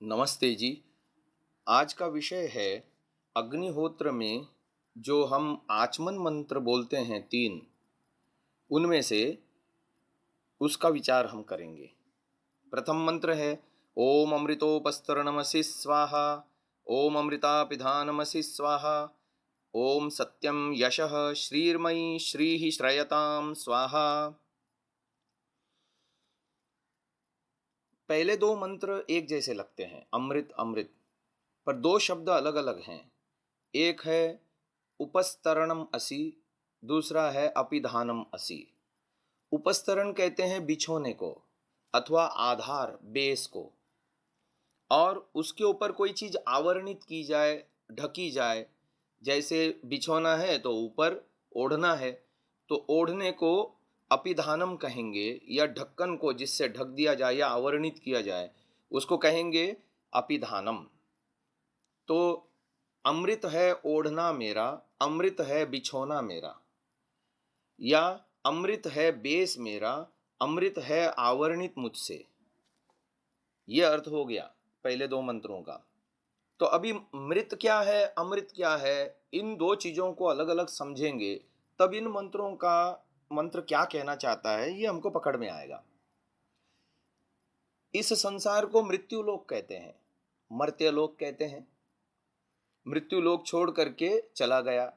नमस्ते जी। आज का विषय है अग्निहोत्र में जो हम आचमन मंत्र बोलते हैं 3, उनमें से उसका विचार हम करेंगे। प्रथम मंत्र है ओम अमृतोपस्तरणमसि स्वाहा, ओम अमृतापिधानमसि स्वाहा, ओम सत्यम यशः श्रीर्मयी श्रीः श्रयताम स्वाहा। पहले दो मंत्र एक जैसे लगते हैं, अमृत अमृत, पर दो शब्द अलग अलग हैं। एक है उपस्तरणम असि, दूसरा है अपिधानम असि। उपस्तरण कहते हैं बिछोने को अथवा आधार, बेस को, और उसके ऊपर कोई चीज आवरणित की जाए, ढकी जाए। जैसे बिछोना है तो ऊपर ओढ़ना है, तो ओढ़ने को अपिधानम कहेंगे, या ढक्कन को जिससे ढक दिया जाए या आवरणित किया जाए उसको कहेंगे अपिधानम। तो अमृत है ओढ़ना मेरा, अमृत है बिछोना मेरा, या अमृत है बेस मेरा, अमृत है आवरणित मुझसे। यह अर्थ हो गया पहले दो मंत्रों का। तो अभी मृत क्या है, अमृत क्या है, इन दो चीजों को अलग अलग समझेंगे, तब इन मंत्रों का मंत्र क्या कहना चाहता है ये हमको पकड़ में आएगा। इस संसार को मृत्यु लोक कहते हैं, मर्त्य लोक कहते हैं। मृत्यु लोक छोड़ करके चला गया,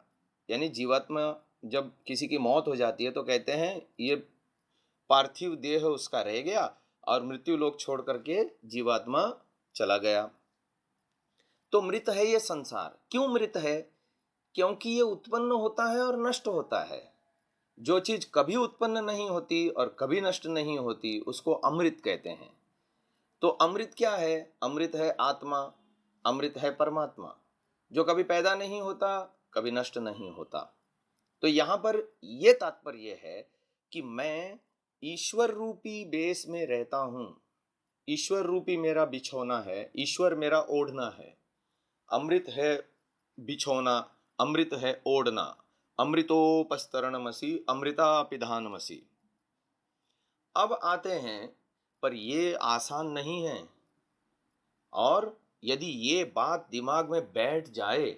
यानी जीवात्मा जब किसी की मौत हो जाती है तो कहते हैं ये पार्थिव देह उसका रह गया और मृत्यु लोक छोड़ करके जीवात्मा चला गया। तो मृत है ये संसार। क्यों मृत है? क्योंकि ये उत्पन्न होता है और नष्ट होता है। जो चीज कभी उत्पन्न नहीं होती और कभी नष्ट नहीं होती उसको अमृत कहते हैं। तो अमृत क्या है? अमृत है आत्मा, अमृत है परमात्मा, जो कभी पैदा नहीं होता, कभी नष्ट नहीं होता। तो यहां पर यह तात्पर्य है कि मैं ईश्वर रूपी बेस में रहता हूं। ईश्वर रूपी मेरा बिछोना है, ईश्वर मेरा ओढ़ना है। अमृत है बिछोना, अमृत है ओढ़ना। अमृतोपस्तरणमसि अमृतापिधानमसि। अब आते हैं, पर ये आसान नहीं है। और यदि ये बात दिमाग में बैठ जाए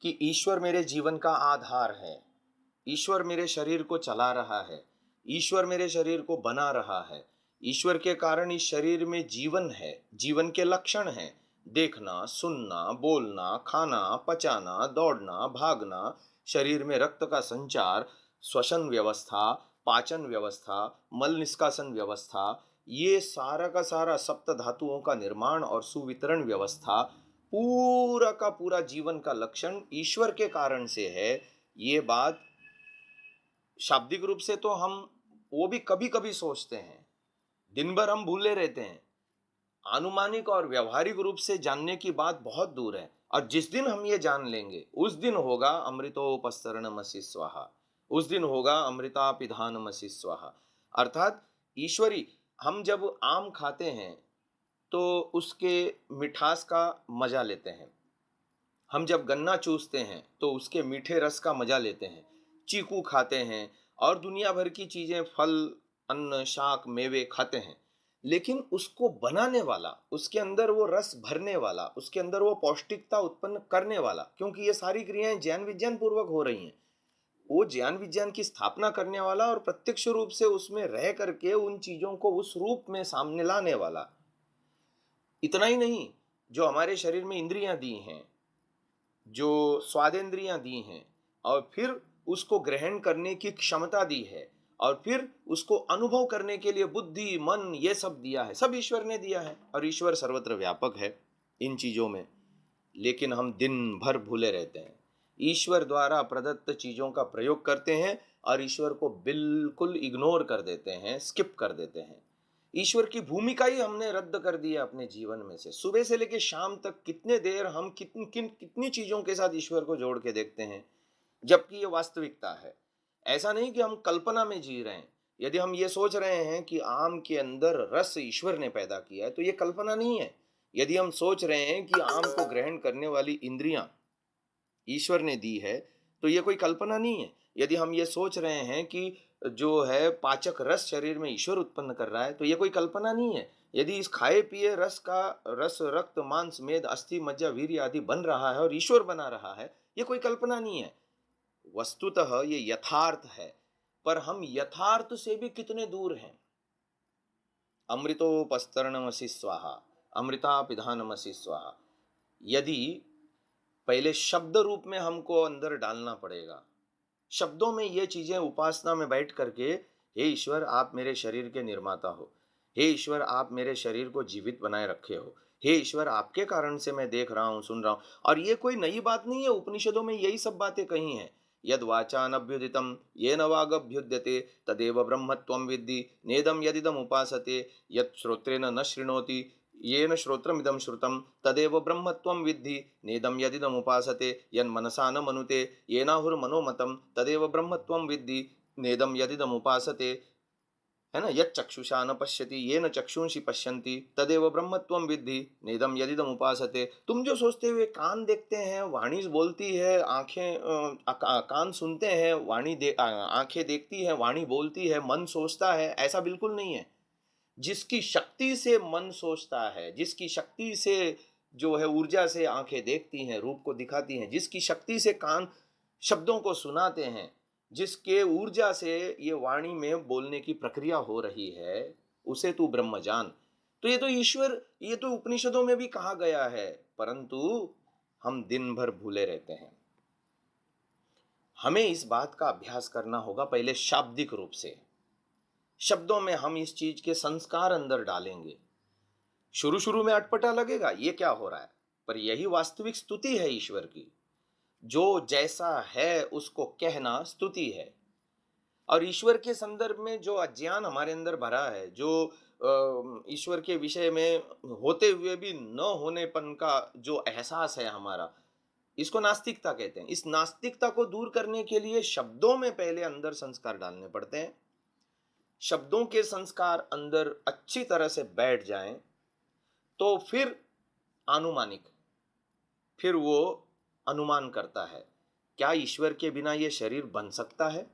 कि ईश्वर मेरे जीवन का आधार है, ईश्वर मेरे शरीर को चला रहा है, ईश्वर मेरे शरीर को बना रहा है, ईश्वर के कारण इस शरीर में जीवन है, जीवन के लक्षण हैं, देखना, सुनना, बोलना, खाना, पचाना, दौड़ना, भागना, शरीर में रक्त का संचार, श्वसन व्यवस्था, पाचन व्यवस्था, मल निष्कासन व्यवस्था, ये सारा का सारा सप्त धातुओं का निर्माण और सुवितरण व्यवस्था, पूरा का पूरा जीवन का लक्षण ईश्वर के कारण से है। ये बात शाब्दिक रूप से तो हम वो भी कभी कभी सोचते हैं, दिन भर हम भूले रहते हैं। आनुमानिक और व्यवहारिक रूप से जानने की बात बहुत दूर है, और जिस दिन हम ये जान लेंगे उस दिन होगा अमृतोपस्तरणमसि स्वाहा, उस दिन होगा अमृतापिधानमसि स्वाहा। अर्थात ईश्वरी, हम जब आम खाते हैं तो उसके मिठास का मजा लेते हैं, हम जब गन्ना चूसते हैं तो उसके मीठे रस का मजा लेते हैं, चीकू खाते हैं और दुनिया भर की चीजें, फल, अन्न, शाक, मेवे खाते हैं। लेकिन उसको बनाने वाला, उसके अंदर वो रस भरने वाला, उसके अंदर वो पौष्टिकता उत्पन्न करने वाला, क्योंकि ये सारी क्रियाएं ज्ञान विज्ञान पूर्वक हो रही हैं, वो ज्ञान विज्ञान की स्थापना करने वाला और प्रत्यक्ष रूप से उसमें रह करके उन चीजों को उस रूप में सामने लाने वाला। इतना ही नहीं, जो हमारे शरीर में इंद्रियां दी हैं, जो स्वादेंद्रियां दी हैं, और फिर उसको ग्रहण करने की क्षमता दी है, और फिर उसको अनुभव करने के लिए बुद्धि, मन, ये सब दिया है, सब ईश्वर ने दिया है। और ईश्वर सर्वत्र व्यापक है इन चीजों में। लेकिन हम दिन भर भूले रहते हैं, ईश्वर द्वारा प्रदत्त चीजों का प्रयोग करते हैं और ईश्वर को बिल्कुल इग्नोर कर देते हैं, स्किप कर देते हैं। ईश्वर की भूमिका ही हमने रद्द कर दी है अपने जीवन में से। सुबह से लेकर शाम तक कितने देर हम कितनी चीजों के साथ ईश्वर को जोड़ के देखते हैं, जबकि ये वास्तविकता है। ऐसा नहीं कि हम कल्पना में जी रहे हैं। यदि हम ये सोच रहे हैं कि आम के अंदर रस ईश्वर ने पैदा किया है तो ये कल्पना नहीं है। यदि हम सोच रहे हैं कि आम को ग्रहण करने वाली इंद्रियां ईश्वर ने दी है तो ये कोई कल्पना नहीं है। यदि हम ये सोच रहे हैं कि जो है पाचक रस शरीर में ईश्वर उत्पन्न कर रहा है, तो ये कोई कल्पना नहीं है। यदि इस खाए पिए रस का रस रक्त मांस मेद अस्थि मज्जा वीर्य आदि बन रहा है और ईश्वर बना रहा है, ये कोई कल्पना नहीं है। वस्तुतः ये यथार्थ है, पर हम यथार्थ से भी कितने दूर हैं। अमृतोपस्तरणमसि स्वाहा, अमृता पिधानमसि स्वाहा। यदि पहले शब्द रूप में हमको अंदर डालना पड़ेगा, शब्दों में ये चीजें उपासना में बैठ करके, हे ईश्वर आप मेरे शरीर के निर्माता हो, हे ईश्वर आप मेरे शरीर को जीवित बनाए रखे हो, हे ईश्वर आपके कारण से मैं देख रहा हूँ सुन रहा हूँ। और ये कोई नई बात नहीं है, उपनिषदों में यही सब बातें कही हैं। यद वाचानभ्युदितम येन वागभ्युद्यते तदेव ब्रह्मत्वं विद्धि नेदम यदिदम उपासते यत् श्रोत्रेण न शृणोति येन श्रोत्रमिदं श्रुतं तदेव ब्रह्मत्वं विद्धि नेदम यदिदम उपासते यन्मनसा न मनुते येनाहुर्मनोमतं तदेव ब्रह्मत्वं विद्धि नेदम यदिदम उपासते, है ना। यत् चक्षुषा न पश्यति येन चक्षुंषि पश्यन्ति तदेव ब्रह्मत्वं विद्धि नेदम यदिदम उपासते। तुम जो सोचते हुए कान देखते हैं, वाणी बोलती है, आंखें कान सुनते हैं, आंखें देखती हैं, वाणी बोलती है, मन सोचता है, ऐसा बिल्कुल नहीं है। जिसकी शक्ति से मन सोचता है, जिसकी शक्ति से जो है ऊर्जा से आंखें देखती हैं, रूप को दिखाती हैं, जिसकी शक्ति से कान शब्दों को सुनाते हैं, जिसके ऊर्जा से ये वाणी में बोलने की प्रक्रिया हो रही है, उसे तू ब्रह्म जान। तो ये तो ईश्वर, ये तो उपनिषदों में भी कहा गया है, परंतु हम दिन भर भूले रहते हैं। हमें इस बात का अभ्यास करना होगा पहले शाब्दिक रूप से। शब्दों में हम इस चीज के संस्कार अंदर डालेंगे। शुरू शुरू में अटपटा लगेगा, ये क्या हो रहा है, पर यही वास्तविक स्तुति है ईश्वर की। जो जैसा है उसको कहना स्तुति है। और ईश्वर के संदर्भ में जो अज्ञान हमारे अंदर भरा है, जो ईश्वर के विषय में होते हुए भी न होनेपन का जो एहसास है हमारा, इसको नास्तिकता कहते हैं। इस नास्तिकता को दूर करने के लिए शब्दों में पहले अंदर संस्कार डालने पड़ते हैं। शब्दों के संस्कार अंदर अच्छी तरह से बैठ जाएं तो फिर आनुमानिक, फिर वो अनुमान करता है, क्या ईश्वर के बिना ये शरीर बन सकता है।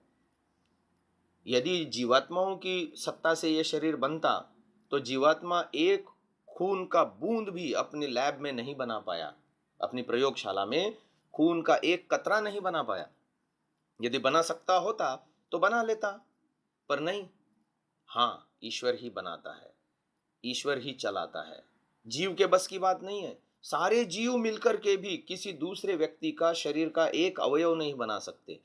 यदि जीवात्माओं की सत्ता से ये शरीर बनता तो जीवात्मा एक खून का बूंद भी अपने लैब में नहीं बना पाया, अपनी प्रयोगशाला में खून का एक कतरा नहीं बना पाया। यदि बना सकता होता तो बना लेता, पर नहीं। हाँ, ईश्वर ही बनाता है, ईश्वर ही चलाता है। जीव के बस की बात नहीं है। सारे जीव मिलकर के भी किसी दूसरे व्यक्ति का शरीर का एक अवयव नहीं बना सकते,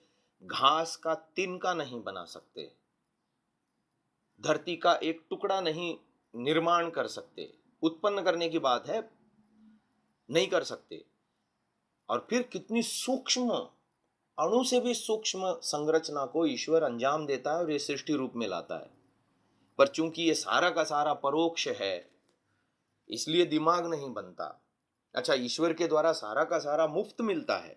घास का तिनका नहीं बना सकते, धरती का एक टुकड़ा नहीं निर्माण कर सकते। उत्पन्न करने की बात है, नहीं कर सकते। और फिर कितनी सूक्ष्म, अणु से भी सूक्ष्म संरचना को ईश्वर अंजाम देता है और ये सृष्टि रूप में लाता है। पर चूंकि ये सारा का सारा परोक्ष है, इसलिए दिमाग नहीं बनता। अच्छा, ईश्वर के द्वारा सारा का सारा मुफ्त मिलता है,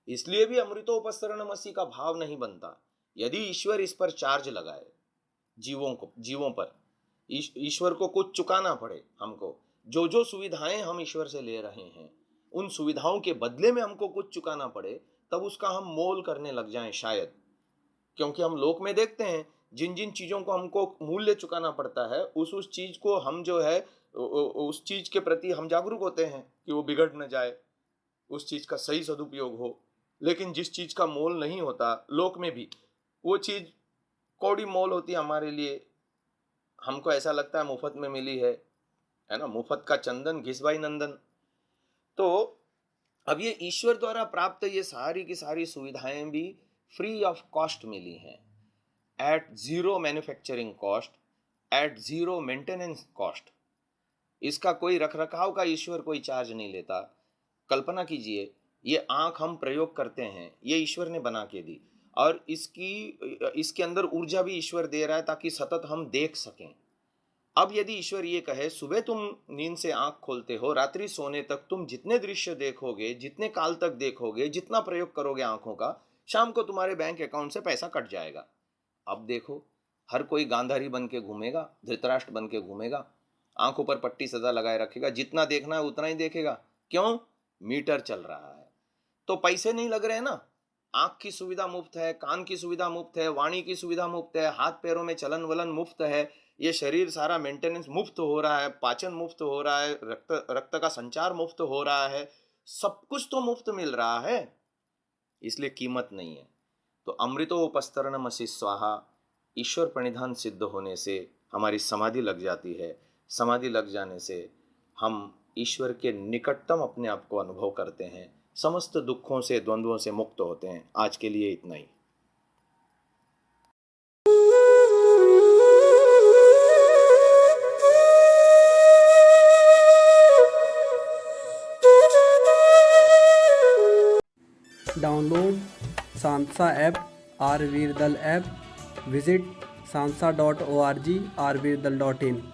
इसलिए भी अमृतोपसरणमसि का भाव नहीं बनता। यदि ईश्वर इस पर चार्ज लगाए, जीवों पर ईश्वर को कुछ चुकाना पड़े, हमको जो जो सुविधाएं हम ईश्वर से ले रहे हैं, उन सुविधाओं के बदले में हमको कुछ चुकाना पड़े, तब उसका हम मोल करने लग जाएं शायद। क्योंकि हम लोक में देखते हैं, जिन जिन चीजों को हमको मूल्य चुकाना पड़ता है, उस चीज को हम जो है उस चीज के प्रति हम जागरूक होते हैं कि वो बिगड़ न जाए, उस चीज का सही सदुपयोग हो। लेकिन जिस चीज का मोल नहीं होता, लोक में भी वो चीज कौड़ी मोल होती है हमारे लिए। हमको ऐसा लगता है मुफ्त में मिली है ना, मुफ्त का चंदन घिसवाई नंदन। तो अब ये ईश्वर द्वारा प्राप्त ये सारी की सारी सुविधाएं भी फ्री ऑफ कॉस्ट मिली हैं, at zero manufacturing cost, at zero maintenance cost. इसका कोई रखरखाव का ईश्वर कोई चार्ज नहीं लेता। कल्पना कीजिए, ये आंख हम प्रयोग करते हैं, ये ईश्वर ने बना के दी, और इसके अंदर ऊर्जा भी ईश्वर दे रहा है ताकि सतत हम देख सकें। अब यदि ईश्वर ये कहे, सुबह तुम नींद से आंख खोलते हो, रात्रि सोने तक तुम जितने दृश्य देखोगे, जितने काल तक देखोगे, जितना प्रयोग करोगे आंखों का, शाम को तुम्हारे बैंक अकाउंट से पैसा कट जाएगा। अब देखो, हर कोई गांधारी बन के घूमेगा, धृतराष्ट्र बन के घूमेगा, आंखों पर पट्टी सदा लगाए रखेगा, जितना देखना है उतना ही देखेगा। क्यों? मीटर चल रहा है, तो पैसे नहीं लग रहे हैं ना। आँख की सुविधा मुफ्त है, कान की सुविधा मुफ्त है, वाणी की सुविधा मुफ्त है, हाथ पैरों में चलन वलन मुफ्त है, ये शरीर सारा मेंटेनेंस मुफ्त हो रहा है, पाचन मुफ्त हो रहा है, रक्त रक्त का संचार मुफ्त हो रहा है, सब कुछ तो मुफ्त मिल रहा है, इसलिए कीमत नहीं है। तो अमृतोपस्तरणमसि स्वाहा, ईश्वर प्रणिधान सिद्ध होने से हमारी समाधि लग जाती है। समाधि लग जाने से हम ईश्वर के निकटतम अपने आप को अनुभव करते हैं, समस्त दुखों से द्वंद्वों से मुक्त होते हैं। आज के लिए इतना ही। डाउनलोड सांसा ऐप, आरवीरदल ऐप, विजिट sansa.org, rvirdal.in।